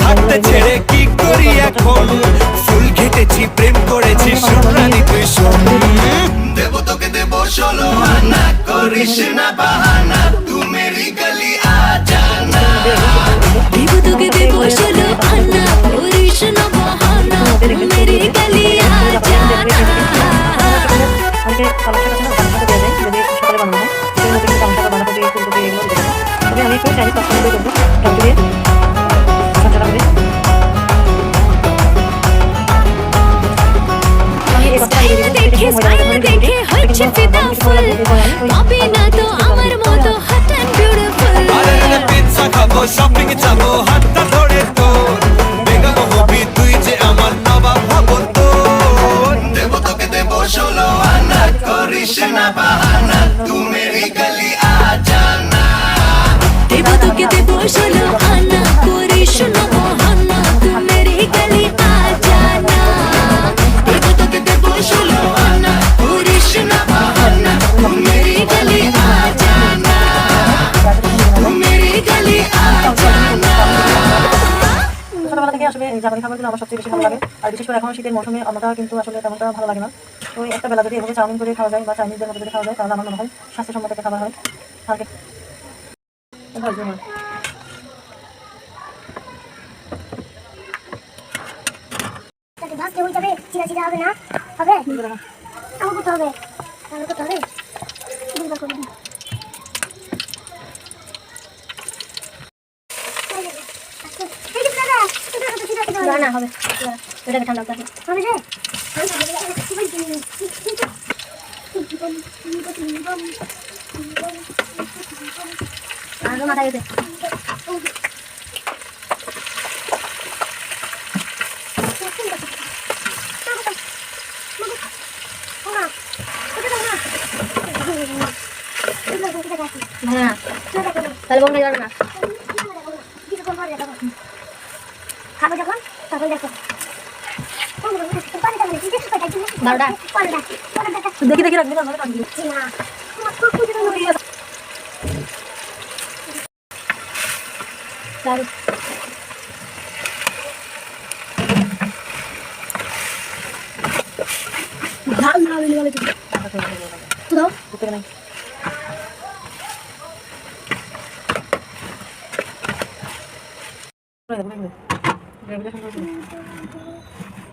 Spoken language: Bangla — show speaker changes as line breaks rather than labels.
থাকতে ছেড়ে কি করি এখন ফুল ঘেটেছি প্রেম করেছি সুরানি তুই শোন দেব তোকে দেব 16 আনা করিস না বাহানা তু মেরি গলি আ জানা
দেব তোকে দেব 16 আনা করিস না বাহানা তু মেরি গলি আ জানা
আমাকে সমস্যাটা দেওয়া যায় যদি সকালে বানানো হয় সেই মধ্যে কিন্তু টামটা বাঁধাকপি ফুলকপি এগুলো দিতে পারে তবে আমি একটু চাইনিজ পাস্তা দিয়ে করবো টমেটো দিয়ে মশলাটা দিয়ে
দেখে হচ্ছে ফিদা ফুল পাবি না তো আমার মতো হট এন্ড বিউটিফুল
আরে পিৎজা খাবো শপিং যাবো হাতটা ধরে তোর বেগম হবি তুই যে আমার নবাব হবো তোর দেব তোকে দেব 16 আনা করিস না বাহানা তু মেরি গলি আ জানা
দেব তোকে দেব 16 আনা করিস না বাহানা তু মেরি গলি আ জানা
দেব তোকে দেব 16 আনা করিস না বাহানা তু মেরি গলি আ জানা তু মেরি গলি আ জানা
ছোটবেলা থেকে আসলে এই জাপানি খাবারগুলো আমার সবচেয়ে বেশি ভালো লাগে আর বিশেষ করে এখন শীতের মৌসুমে আমারটা কিন্তু আসলে তেমনটা ভালো লাগে না তো একটা বেলা যদি এভাবে চাউমিন করে খাওয়া যায় বা চাইনিজদের মতো যদি খাওয়া যায় তাহলে আমার মনে হয় স্বাস্থ্যসম্মত একটা খাবার হয় কালকে
ভাজতে হয়ে যাবে চিরা চিরা হবে না হবে আমার করতে হবে আমার করতে হবে না হবে এটাকে ঠান্ডা হবে রে আর মাথায় গেছে হ্যাঁ তাহলে বন্ধ যাবে না খাবো যখন তখন দেখো
দেখি দেখি রাখবি না